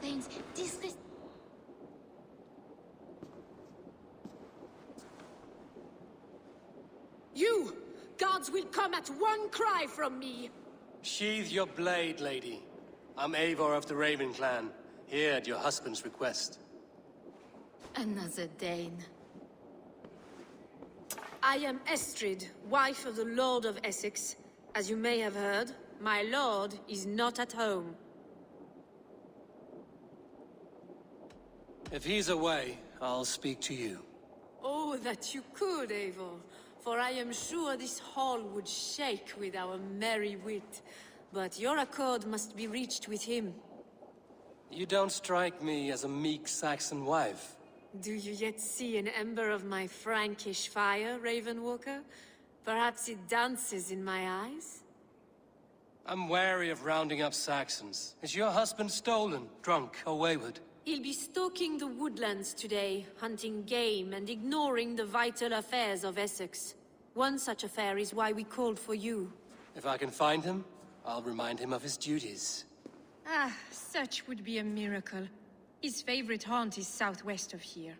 Thanes, disres... You! Guards will come at one cry from me! Sheathe your blade, lady. I'm Eivor of the Raven clan, here at your husband's request. Another Dane. I am Estrid, wife of the Lord of Essex. As you may have heard, my lord is not at home. If he's away, I'll speak to you. Oh, that you could, Eivor. For I am sure this hall would shake with our merry wit. But your accord must be reached with him. You don't strike me as a meek Saxon wife. Do you yet see an ember of my Frankish fire, Ravenwalker? Perhaps it dances in my eyes? I'm wary of rounding up Saxons. Is your husband stolen, drunk, or wayward? He'll be stalking the woodlands today, hunting game and ignoring the vital affairs of Essex. One such affair is why we called for you. If I can find him, I'll remind him of his duties. Ah, such would be a miracle. His favorite haunt is southwest of here.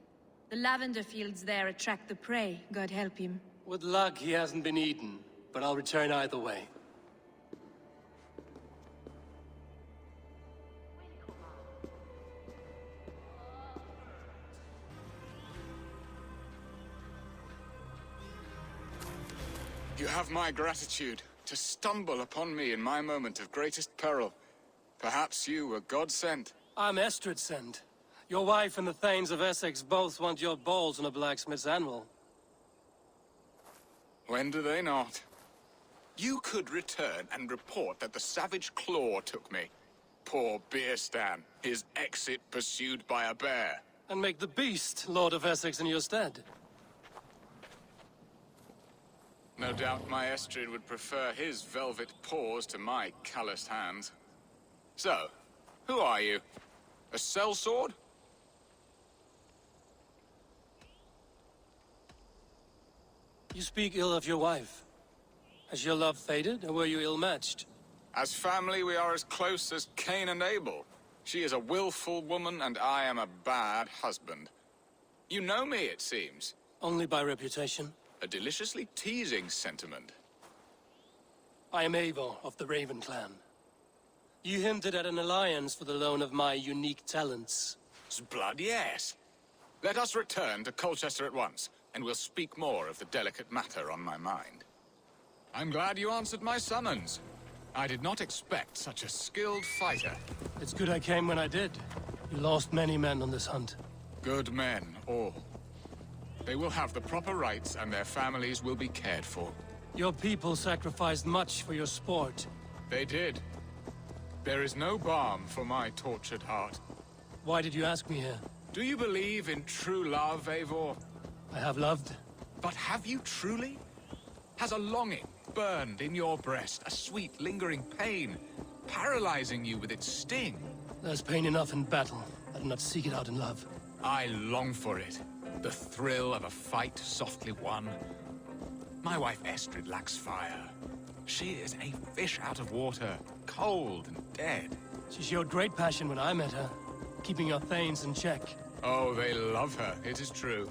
The lavender fields there attract the prey, God help him. With luck, he hasn't been eaten, but I'll return either way. You have my gratitude to stumble upon me in my moment of greatest peril. Perhaps you were God-sent. I'm Estrid sent. Your wife and the Thanes of Essex both want your balls on a blacksmith's anvil. When do they not? You could return and report that the savage Claw took me. Poor Beerstan, his exit pursued by a bear. And make the beast Lord of Essex in your stead. No doubt my Estrid would prefer his velvet paws to my calloused hands. So, who are you? A sellsword? You speak ill of your wife. Has your love faded, or were you ill-matched? As family, we are as close as Cain and Abel. She is a willful woman, and I am a bad husband. You know me, it seems. Only by reputation. A deliciously teasing sentiment. I am Eivor of the Raven clan. You hinted at an alliance for the loan of my unique talents. Blood, yes. Let us return to Colchester at once, and we'll speak more of the delicate matter on my mind. I'm glad you answered my summons. I did not expect such a skilled fighter. It's good I came when I did. You lost many men on this hunt. Good men, all. They will have the proper rights, and their families will be cared for. Your people sacrificed much for your sport. They did. There is no balm for my tortured heart. Why did you ask me here? Do you believe in true love, Eivor? I have loved. But have you truly? Has a longing burned in your breast, a sweet, lingering pain, paralyzing you with its sting? There's pain enough in battle. I do not seek it out in love. I long for it. The thrill of a fight softly won. My wife Estrid lacks fire. She is a fish out of water, cold and dead. She showed great passion when I met her, keeping your Thanes in check. Oh, they love her, it is true.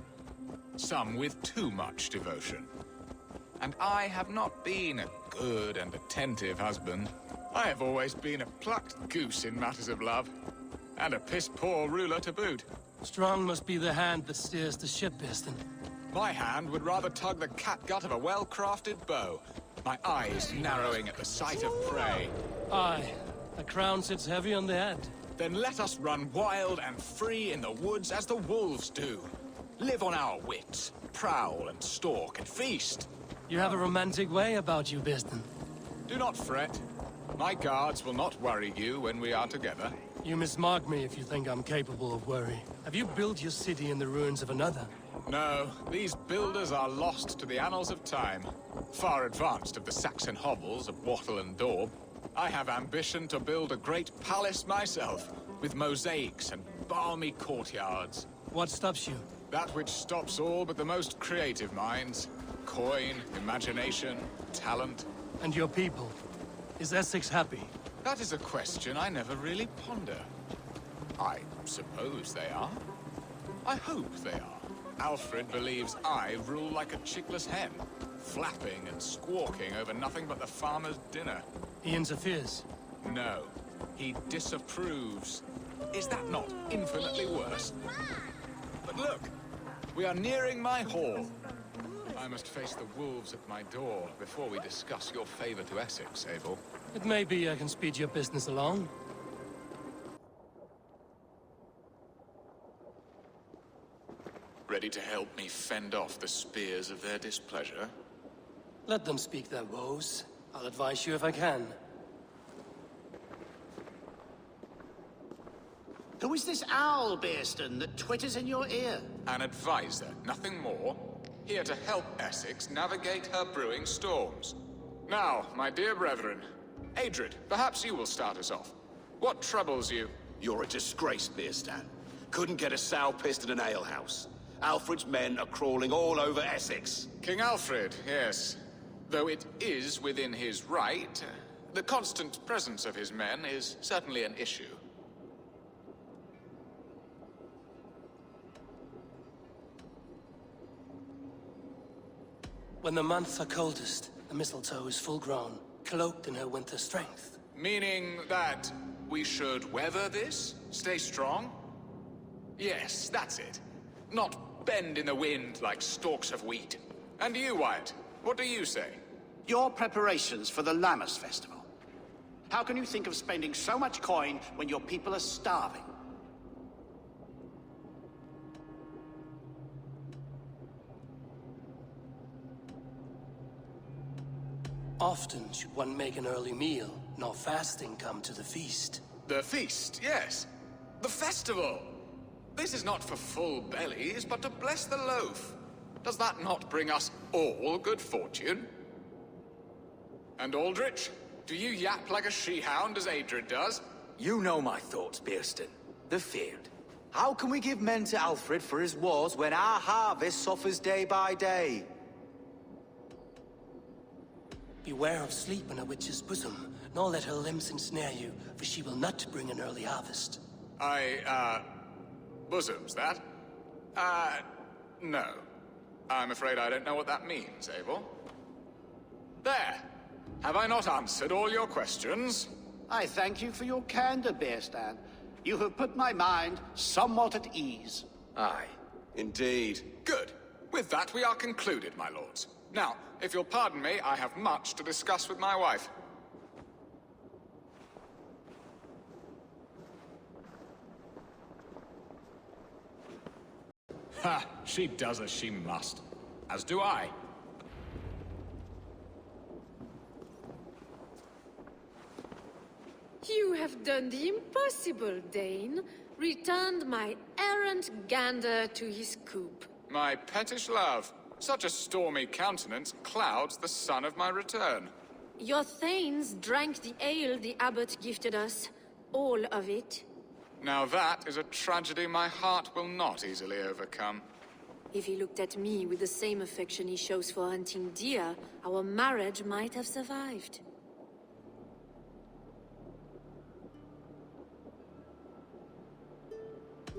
Some with too much devotion. And I have not been a good and attentive husband. I have always been a plucked goose in matters of love. And a piss-poor ruler to boot. Strong must be the hand that steers the ship, Beerstan. My hand would rather tug the catgut of a well-crafted bow, my eyes narrowing at the sight of prey. Aye, the crown sits heavy on the head. Then let us run wild and free in the woods as the wolves do. Live on our wits, prowl and stalk and feast. You have a romantic way about you, Beerstan. Do not fret. My guards will not worry you when we are together. You mismark me if you think I'm capable of worry. Have you built your city in the ruins of another? No, these builders are lost to the annals of time. Far advanced of the Saxon hovels of Wattle and Daub. I have ambition to build a great palace myself, with mosaics and balmy courtyards. What stops you? That which stops all but the most creative minds. Coin, imagination, talent. And your people? Is Essex happy? That is a question I never really ponder. I suppose they are. I hope they are. Alfred believes I rule like a chickless hen, flapping and squawking over nothing but the farmer's dinner. He interferes. No, he disapproves. Is that not infinitely worse? But look, we are nearing my hall. I must face the wolves at my door before we discuss your favor to Essex, Eivor. It may be I can speed your business along. Ready to help me fend off the spears of their displeasure? Let them speak their woes. I'll advise you if I can. Who is this owl, Bearston, that twitters in your ear? An advisor, nothing more. Here to help Essex navigate her brewing storms. Now, my dear brethren, Estrid, perhaps you will start us off. What troubles you? You're a disgrace, Bearstan. Couldn't get a sow pissed in an alehouse. Alfred's men are crawling all over Essex. King Alfred, yes. Though it is within his right, the constant presence of his men is certainly an issue. When the months are coldest, the mistletoe is full grown, cloaked in her winter strength. Meaning that we should weather this? Stay strong? Yes, that's it. Not bend in the wind like stalks of wheat. And you, Wyatt, what do you say? Your preparations for the Lammas festival. How can you think of spending so much coin when your people are starving? Often should one make an early meal, nor fasting come to the feast. The feast, yes. The festival! This is not for full bellies, but to bless the loaf. Does that not bring us all good fortune? And Aldrich, do you yap like a she-hound as Estrid does? You know my thoughts, Bearston. The field. How can we give men to Alfred for his wars when our harvest suffers day by day? Beware of sleep in a witch's bosom, nor let her limbs ensnare you, for she will not bring an early harvest. Bosoms, that? No. I'm afraid I don't know what that means, Eivor. There! Have I not answered all your questions? I thank you for your candor, Bearstan. You have put my mind somewhat at ease. Aye. Indeed. Good. With that, we are concluded, my lords. Now, if you'll pardon me, I have much to discuss with my wife. Ha! She does as she must. As do I. You have done the impossible, Dane. Returned my errant gander to his coop. My pettish love. Such a stormy countenance clouds the sun of my return. Your thanes drank the ale the abbot gifted us. All of it. Now that is a tragedy my heart will not easily overcome. If he looked at me with the same affection he shows for hunting deer, our marriage might have survived.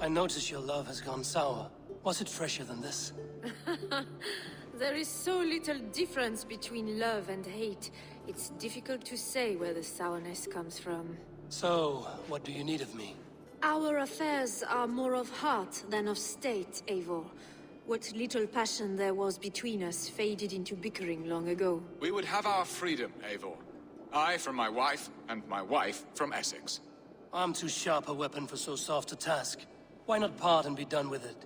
I notice your love has gone sour. Was it fresher than this? There is so little difference between love and hate. It's difficult to say where the sourness comes from. So, what do you need of me? Our affairs are more of heart than of state, Eivor. What little passion there was between us faded into bickering long ago. We would have our freedom, Eivor. I from my wife, and my wife from Essex. I'm too sharp a weapon for so soft a task. Why not part and be done with it?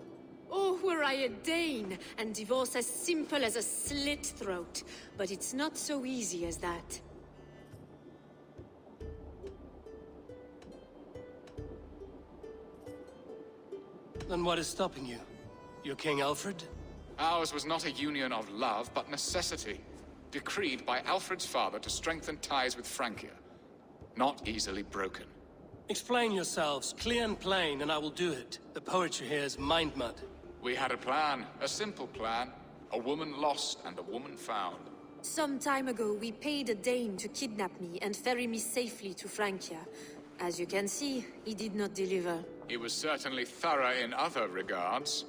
Oh, were I a Dane, and divorce as simple as a slit throat. But it's not so easy as that. Then what is stopping you? Your King Alfred? Ours was not a union of love, but necessity. Decreed by Alfred's father to strengthen ties with Francia. Not easily broken. Explain yourselves, clear and plain, and I will do it. The poetry here is mind mud. We had a plan, a simple plan. A woman lost and a woman found. Some time ago, we paid a Dane to kidnap me and ferry me safely to Francia. As you can see, he did not deliver. He was certainly thorough in other regards.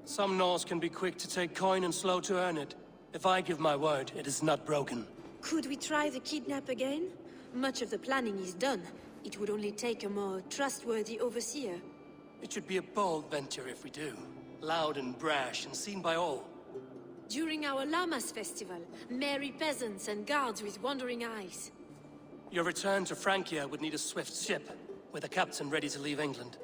Some Norse can be quick to take coin and slow to earn it. If I give my word, it is not broken. Could we try the kidnap again? Much of the planning is done. It would only take a more trustworthy overseer. It should be a bold venture if we do. Loud and brash and seen by all. During our Llamas festival, merry peasants and guards with wandering eyes. Your return to Francia would need a swift ship, with a captain ready to leave England.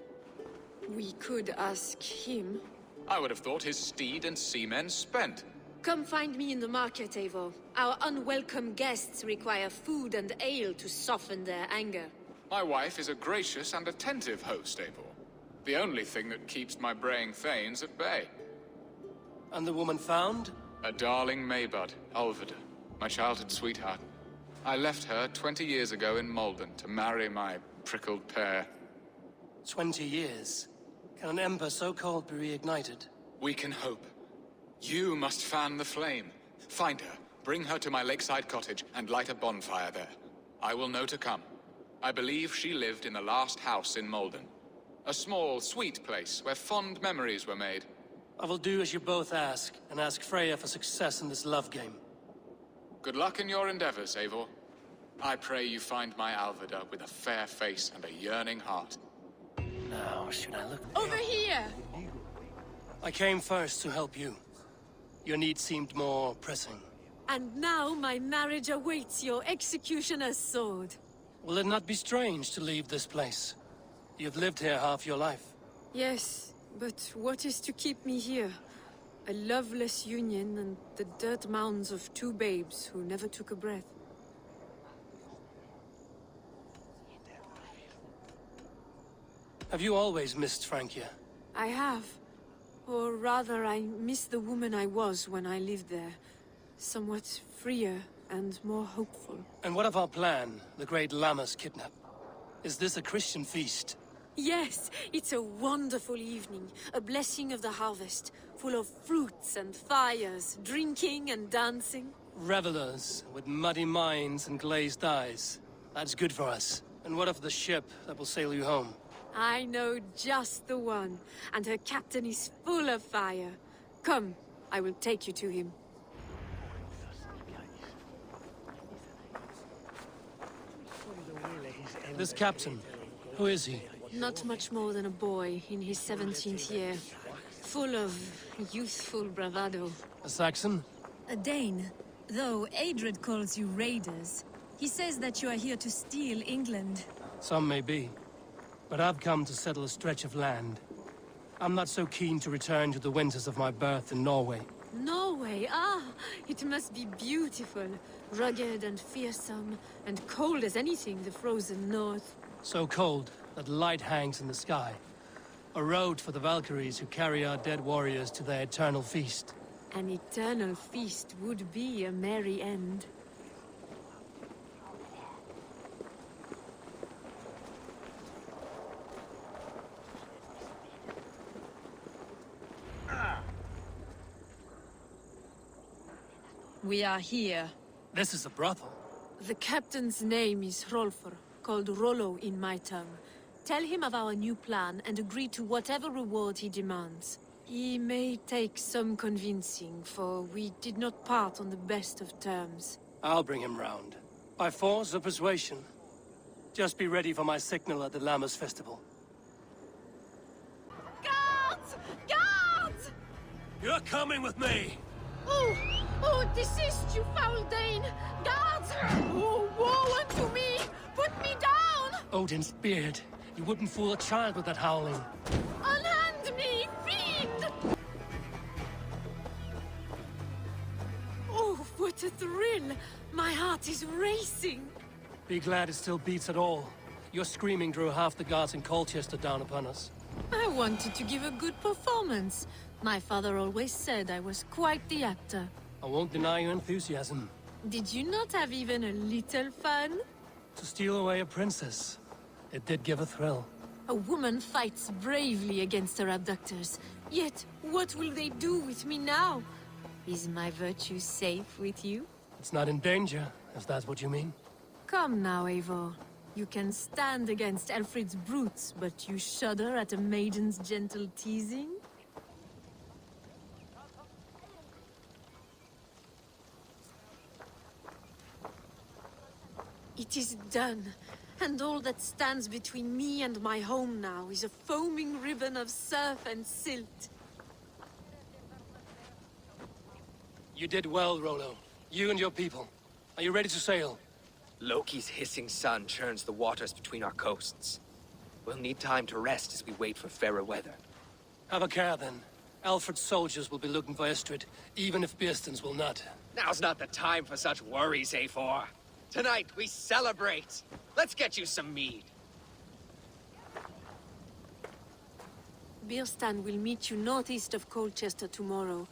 We could ask him. I would have thought his steed and seamen spent. Come find me in the market, Eivor. Our unwelcome guests require food and ale to soften their anger. My wife is a gracious and attentive host, Eivor. The only thing that keeps my braying thanes at bay. And the woman found? A darling Maybud, Alvida, my childhood sweetheart. I left her 20 years ago in Malden to marry my prickled pear. 20 years? Can an ember so cold be reignited? We can hope. You must fan the flame. Find her, bring her to my lakeside cottage, and light a bonfire there. I will know to come. I believe she lived in the last house in Malden. A small, sweet place where fond memories were made. I will do as you both ask, and ask Freya for success in this love game. Good luck in your endeavors, Eivor. I pray you find my Alvida with a fair face and a yearning heart. Now, should I look? Over here! I came first to help you. Your need seemed more pressing. And now my marriage awaits your executioner's sword. Will it not be strange to leave this place? You've lived here half your life. Yes, but what is to keep me here? A loveless union and the dirt mounds of two babes who never took a breath. Have you always missed Francia? I have. Or rather, I miss the woman I was when I lived there. Somewhat freer and more hopeful. And what of our plan, the great Llamas kidnap? Is this a Christian feast? Yes, it's a wonderful evening. A blessing of the harvest. Full of fruits and fires, drinking and dancing. Revelers with muddy minds and glazed eyes. That's good for us. And what of the ship that will sail you home? I know just the one, and her captain is full of fire. Come, I will take you to him. This captain, who is he? Not much more than a boy in his 17th year. Full of youthful bravado. A Saxon? A Dane. Though Estrid calls you raiders, he says that you are here to steal England. Some may be. But I've come to settle a stretch of land. I'm not so keen to return to the winters of my birth in Norway. Norway, it must be beautiful. Rugged and fearsome, and cold as anything the frozen north. So cold that light hangs in the sky. A road for the Valkyries who carry our dead warriors to their eternal feast. An eternal feast would be a merry end. We are here. This is a brothel. The captain's name is Hrolfr, called Rollo in my tongue. Tell him of our new plan and agree to whatever reward he demands. He may take some convincing, for we did not part on the best of terms. I'll bring him round. By force or persuasion. Just be ready for my signal at the Llamas festival. Guards! Guards! You're coming with me! Oh, desist, you foul Dane! Guards! Oh, woe unto me! Put me down! Odin's beard. You wouldn't fool a child with that howling. Unhand me, fiend! Oh, what a thrill! My heart is racing! Be glad it still beats at all. Your screaming drew half the guards in Colchester down upon us. I wanted to give a good performance. My father always said I was quite the actor. I won't deny your enthusiasm. Did you not have even a little fun? To steal away a princess. It did give a thrill. A woman fights bravely against her abductors. Yet, what will they do with me now? Is my virtue safe with you? It's not in danger, if that's what you mean. Come now, Eivor. You can stand against Alfred's brutes, but you shudder at a maiden's gentle teasing? It is done, and all that stands between me and my home now is a foaming ribbon of surf and silt. You did well, Rollo. You and your people. Are you ready to sail? Loki's hissing sun churns the waters between our coasts. We'll need time to rest as we wait for fairer weather. Have a care, then. Alfred's soldiers will be looking for Estrid, even if Beersten's will not. Now's not the time for such worries, Eivor. Tonight, we celebrate. Let's get you some mead. Bierstan will meet you northeast of Colchester tomorrow.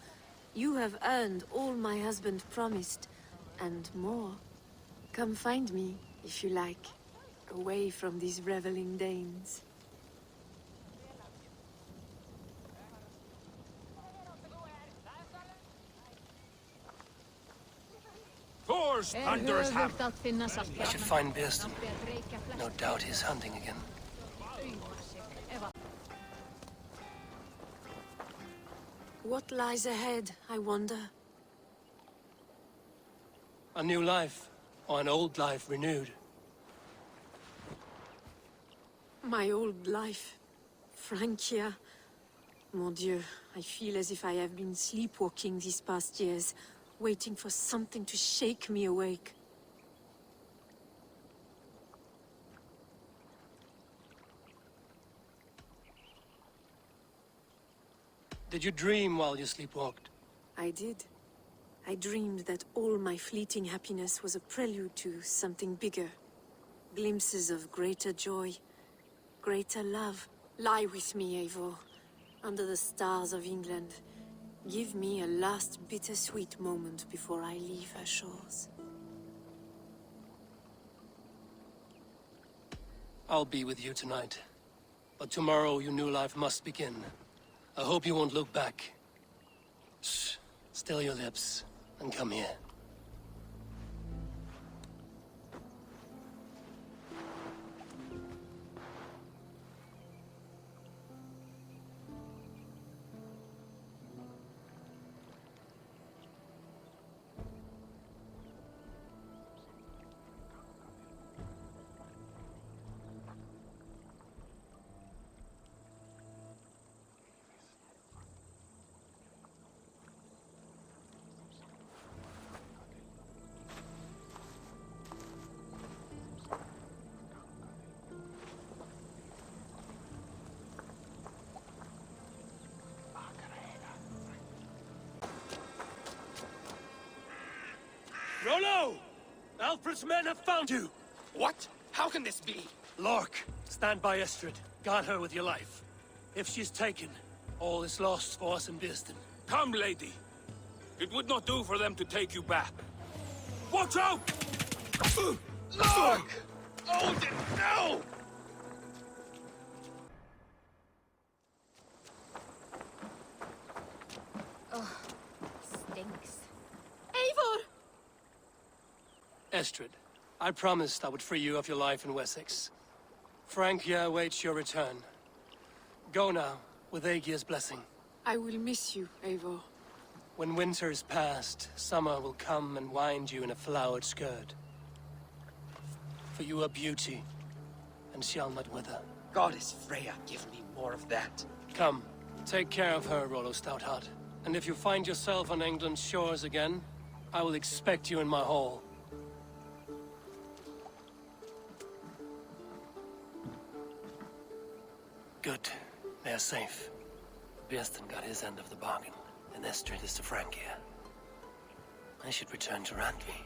You have earned all my husband promised, and more. Come find me, if you like, away from these reveling Danes. Thor's thunderous hammer. We should find Biersten. No doubt he's hunting again. What lies ahead, I wonder? A new life, or an old life renewed. My old life. Francia. Mon Dieu, I feel as if I have been sleepwalking these past years, waiting for something to shake me awake. Did you dream while you sleepwalked? I did. I dreamed that all my fleeting happiness was a prelude to something bigger. Glimpses of greater joy, greater love. Lie with me, Eivor, under the stars of England. Give me a last bittersweet moment before I leave her shores. I'll be with you tonight. But tomorrow your new life must begin. I hope you won't look back. Shh. Still your lips, and come here. Rollo! Alfred's men have found you! What? How can this be? Lork, stand by Estrid. Guard her with your life. If she's taken, all is lost for us in Biersten. Come, lady. It would not do for them to take you back. Watch out! Look! Odin, no! Stinks. Eivor! Estrid, I promised I would free you of your life in Wessex. Francia awaits your return. Go now, with Aegir's blessing. I will miss you, Eivor. When winter is past, summer will come and wind you in a flowered skirt. For you are beauty, and shall not wither. Goddess Freya, give me more of that. Come, take care of her, Rollo Stoutheart. And if you find yourself on England's shores again, I will expect you in my hall. Good. They are safe. Biersten got his end of the bargain, and Estrid is to Francia. I should return to Randvi.